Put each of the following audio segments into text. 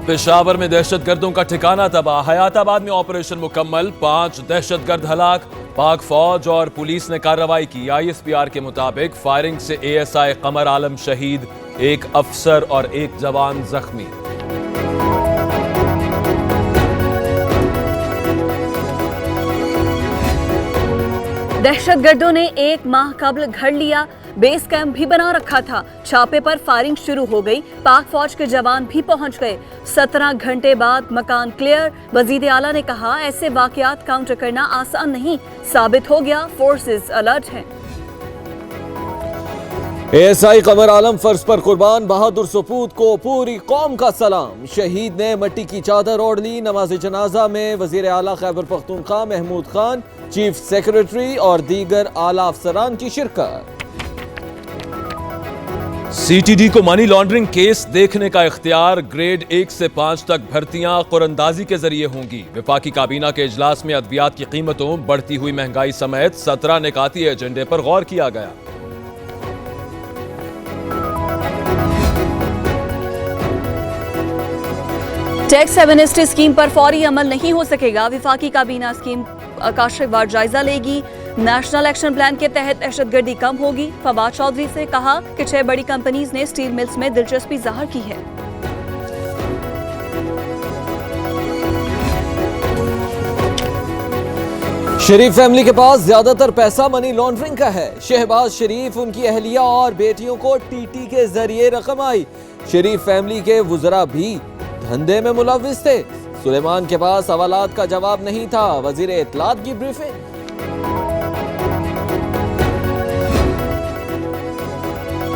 पेशावर में दहशतगर्दों का ठिकाना तबाह, हयाताबाद में ऑपरेशन मुकम्मल, 5 दहशतगर्द हलाक। पाक फौज और पुलिस ने कार्रवाई की। ISPR के मुताबिक फायरिंग से ASI कमर आलम शहीद, 1 अफसर और 1 जवान जख्मी। दहशतगर्दों ने 1 माह कबल घर लिया, बेस कैंप भी बना रखा था। छापे पर फायरिंग शुरू हो गई, पाक फौज के जवान भी पहुंच गए। 17 घंटे बाद मकान क्लियर। वजीर आला ने कहा, ऐसे वाकयात काउंटर करना आसान नहीं, साबित हो गया फोर्सेस अलर्ट हैं। ASI कमर आलम फर्ज पर कुर्बान, बहादुर सपूत को पूरी कौम का सलाम। शहीद ने मट्टी की चादर ओढ़ ली। नमाज जनाजा में वजीर आला खैबर पख्तूनख्वा महमूद खान, चीफ सेक्रेटरी और दीगर आला अफसरान की शिरकत। CTD को मनी लॉन्ड्रिंग केस देखने का इख्तियार, ग्रेड 1 से 5 तक भर्तियां कुरअंदाजी के जरिए होंगी। वफाकी काबीना के इजलास में अद्वियात की कीमतों, बढ़ती हुई महंगाई समेत 17 निकाती एजेंडे पर गौर किया गया। टैक्स एमनेस्टी स्कीम पर फौरी अमल नहीं हो सकेगा। वफाकी काबीना स्कीम का शिकवार जायजा लेगी। नेशनल एक्शन प्लान के तहत दहशतगर्दी कम होगी। फवाद चौधरी से कहा कि 6 बड़ी कंपनीज ने स्टील मिल्स में दिलचस्पी जाहिर की है। शरीफ फैमिली के पास ज्यादातर पैसा मनी लॉन्ड्रिंग का है। शहबाज शरीफ, उनकी अहलिया और बेटियों को TT के जरिए रकम आई। शरीफ फैमिली के वुज़रा भी धंधे में मुलव्विस थे। सुलेमान के पास सवालात का जवाब नहीं था। वजीर इत्तलात की ब्रीफिंग।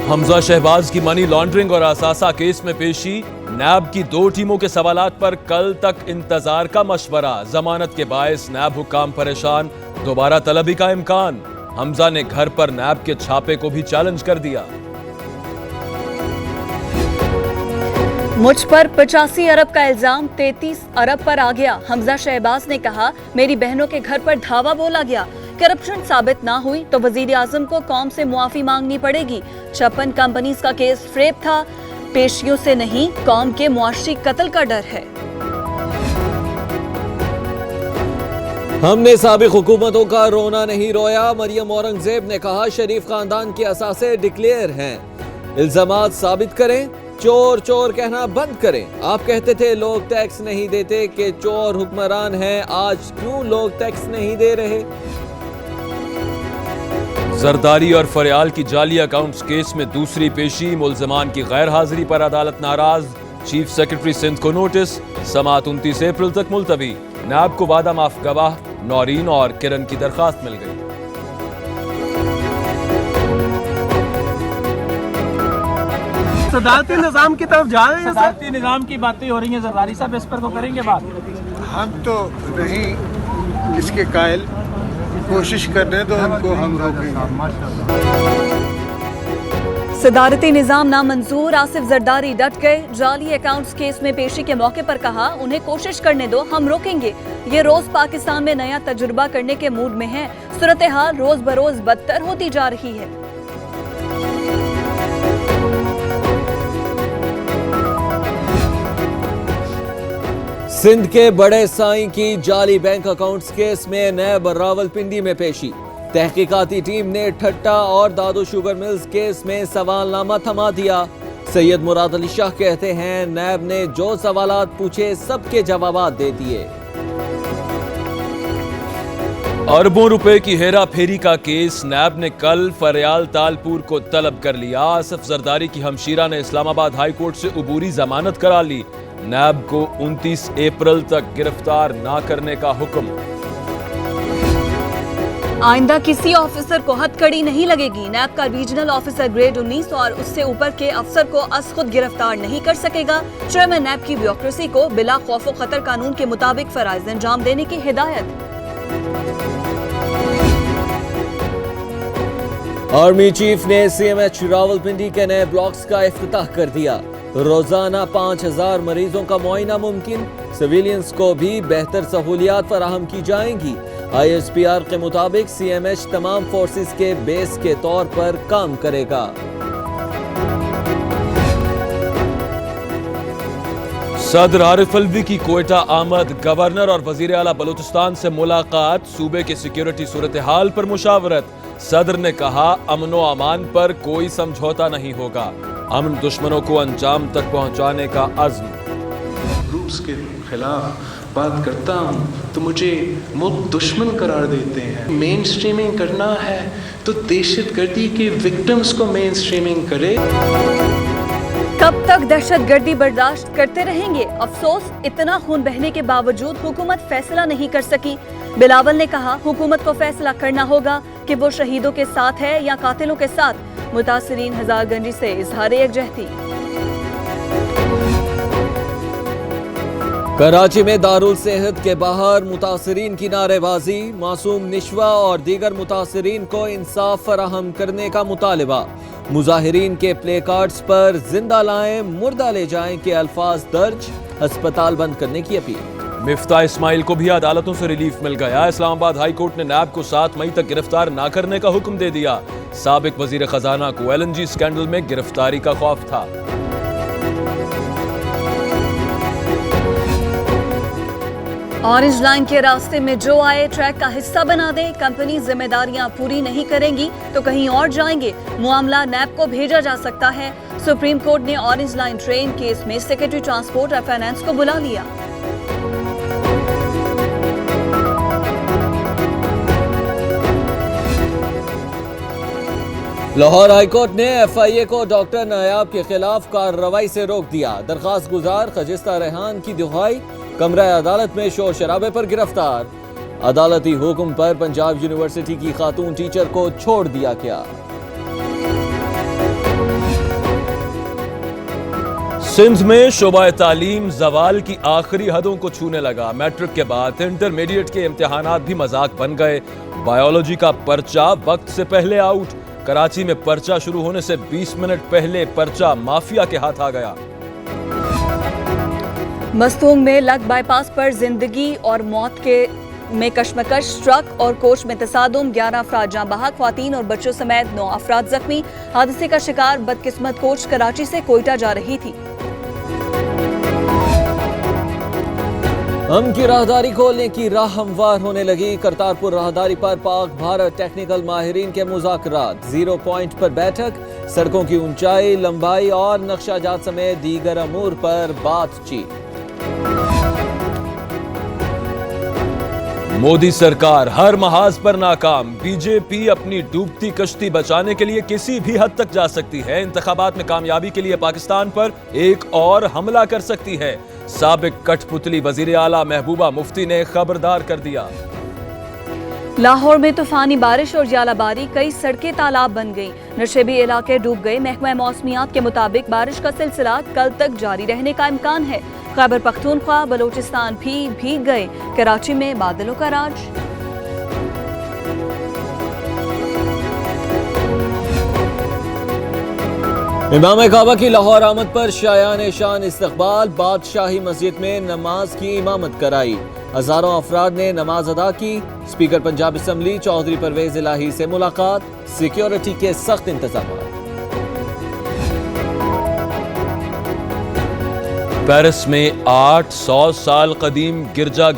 हमजा शहबाज की मनी लॉन्ड्रिंग और असासा केस में पेशी, नैब की 2 टीमों के सवालात पर कल तक इंतजार का मशवरा। जमानत के बायस नैब हुक्काम परेशान, दोबारा तलबी का इम्कान। हमजा ने घर पर नैब के छापे को भी चैलेंज कर दिया। मुझ पर 85 अरब का इल्जाम 33 अरब पर आ गया। हमजा शहबाज ने कहा, मेरी बहनों के घर पर धावा बोला गया। करप्शन साबित ना हुई तो वजीर आजम को कौम से मुआफी मांगनी पड़ेगी। 56 कंपनीज का केस फ्रेब था, पेशियों से नहीं, कौम के मुआशी कत्ल का डर है। हमने साबिक हुकूमतों का रोना नहीं रोया। मरियम औरंगजेब ने कहा, शरीफ खानदान के असासे डिक्लेयर हैं। इल्जामात साबित करें, चोर चोर कहना बंद करें। आप कहते थे लोग टैक्स नहीं देते कि चोर हुक्मरान हैं, आज क्यों लोग टैक्स नहीं दे रहे? जरदारी और फरियाल की जाली अकाउंट्स केस में दूसरी पेशी, मुल्जमान की गैर हाजिरी पर अदालत नाराज। चीफ सेक्रेटरी सिंध को नोटिस, समाअत 29 अप्रैल तक मुलतवी। नैब को वादा माफ गवाह नौरीन और किरण की दरखास्त मिल गई। सदारती निज़ाम की तरफ जा रहे हैं। सदारती निज़ाम की बातें हो रही हैं, जरदारी साहब इस पर तो करेंगे बात। हम तो नहीं इसके कायल, कोशिश कर रहे हैं तो हमको हम रोकेंगे। सदारती निजाम नामंजूर, आसिफ जरदारी डट गए। जाली अकाउंट्स केस में पेशी के मौके पर कहा, उन्हें कोशिश करने दो, हम रोकेंगे। ये रोज पाकिस्तान में नया तजुर्बा करने के मूड में है। सूरत हाल रोज बरोज बदतर होती जा रही है। सिंध के बड़े साईं की जाली बैंक अकाउंट्स केस में नैब रावलपिंडी में पेशी। तहकीकाती टीम ने ठट्टा और दादू शुगर मिल्स केस में सवालनामा थमा दिया। सैयद मुराद अली शाह कहते हैं, नैब ने जो सवालात पूछे सबके जवाबात दे दिए। अरबों रुपए की हेरा फेरी का केस, नैब ने कल फरियाल तालपुर को तलब कर लिया। आसिफ जरदारी की हमशीरा ने इस्लामाबाद हाई कोर्ट से उबूरी जमानत करा ली। नैब को 29 अप्रैल तक गिरफ्तार ना करने का हुक्म। आइंदा किसी ऑफिसर को हथकड़ी नहीं लगेगी। नैब का रीजनल ऑफिसर ग्रेड 19 और उससे ऊपर के अफसर को अस खुद गिरफ्तार नहीं कर सकेगा। चेयरमैन नैब की ब्यूरोक्रेसी को बिला खौफ व खतर कानून के मुताबिक फराइज अंजाम देने की हिदायत। आर्मी चीफ ने CMH रावलपिंडी के नए ब्लॉक्स का इफ्तिताह कर दिया। रोजाना 5000 मरीजों का मुआयना मुमकिन। सिविलियंस को भी बेहतर सहूलियात फराहम की जाएंगी। ISPR के मुताबिक CMH तमाम फोर्सेस के बेस के तौर पर काम करेगा। सदर आरिफ अलवी की कोयटा आमद, गवर्नर और वजीर आला बलूचिस्तान से मुलाकात, सूबे की सिक्योरिटी सूरत हाल पर मुशावरत। सदर ने कहा अमन व अमान पर कोई समझौता नहीं होगा, अमन दुश्मनों को अंजाम तक पहुंचाने का अज़्म। ग्रुप्स के खिलाफ बात करता हूँ तो मुझे मुल्क दुश्मन करार देते हैं। मेन स्ट्रीमिंग करना है तो दहशतगर्दी के विक्टिम्स को मेन स्ट्रीमिंग करे। कब तक दहशतगर्दी बर्दाश्त करते रहेंगे? अफसोस, इतना खून बहने के बावजूद हुकूमत फैसला नहीं कर सकी। बिलावल ने कहा हुकूमत को फैसला करना होगा कि वो शहीदों के साथ है या कातिलों के साथ। मुतासिरीन हजारगंजी से इजहार यकजहती। कराची में दारुल सेहत के बाहर मुतासिरीन की नारेबाजी, मासूम निशवा और दीगर मुतासिरीन को इंसाफ फराहम करने का मुतालिबा। मुजाहिरीन के प्ले कार्ड्स पर जिंदा लाएं मुर्दा ले जाएं के अल्फाज दर्ज, अस्पताल बंद करने की अपील। मिफ्ता इस्माइल को भी अदालतों से रिलीफ मिल गया। इस्लामाबाद हाई कोर्ट ने नैब को 7 मई तक गिरफ्तार न करने का हुक्म दे दिया। साबिक वजीर खजाना को LNG स्कैंडल में गिरफ्तारी का खौफ था। ऑरेंज लाइन के रास्ते में जो आए ट्रैक का हिस्सा बना दे। कंपनी जिम्मेदारियां पूरी नहीं करेंगी तो कहीं और जाएंगे, मामला नैब को भेजा जा सकता है। सुप्रीम कोर्ट ने ऑरेंज लाइन ट्रेन केस में सेक्रेटरी ट्रांसपोर्ट और फाइनेंस को बुला लिया। लाहौर हाईकोर्ट ने FIA को डॉक्टर नायाब के खिलाफ कार्रवाई से रोक दिया। दरखास्त गुजार खजिस्ता रेहान की दुहाई, कमरा अदालत में शोर शराबे पर गिरफ्तार। अदालती हुक्म पर पंजाब यूनिवर्सिटी की खातून टीचर को छोड़ दिया गया। सिंध में शोबा तालीम जवाल की आखिरी हदों को छूने लगा। मैट्रिक के बाद इंटरमीडिएट के इम्तिहानात भी मजाक बन गए। बायोलॉजी का पर्चा वक्त से पहले आउट। कराची में पर्चा शुरू होने से 20 मिनट पहले पर्चा माफिया के हाथ आ गया। मस्तूंग में लग बाईपास पर जिंदगी और मौत के में कशमकश, ट्रक और कोच में तसादुम, 11 अफराद जाँ बहक, ख्वातीन और बच्चों समेत 9 अफराद जख्मी। हादसे का शिकार बदकिस्मत कोच कराची से कोयटा जा रही थी। हम की राहदारी खोलने की राह हमवार होने लगी। करतारपुर राहदारी पर पाक भारत टेक्निकल माहिरीन के मुज़ाकरात, 0 पॉइंट पर बैठक, सड़कों की ऊंचाई, लंबाई और नक्शाजात समेत दीगर अमूर पर बातचीत। मोदी सरकार हर महाज पर नाकाम। बीजेपी अपनी डूबती कश्ती बचाने के लिए किसी भी हद तक जा सकती है। इंतखाबात में कामयाबी के लिए पाकिस्तान पर एक और हमला कर सकती है। साबिक कठपुतली वजीर आला महबूबा मुफ्ती ने खबरदार कर दिया। लाहौर में तूफानी बारिश और यालाबारी, कई सड़कें तालाब बन गईं, नशेबी इलाके डूब गए। महकमा मौसमियात के मुताबिक बारिश का सिलसिला कल तक जारी रहने का इम्कान है। खैबर पख्तूनख्वा, बलूचिस्तान भी भीग गए। कराची में बादलों का राज। इमाम काबा की लाहौर आमद पर शायान शान इस्तकबाल, बादशाही मस्जिद में नमाज की इमामत कराई। हजारों अफराद ने नमाज अदा की। स्पीकर पंजाब असम्बली चौधरी परवेज इलाही से मुलाकात, सिक्योरिटी के सख्त इंतजाम। पेरिस में 800 साल कदीम गिरजा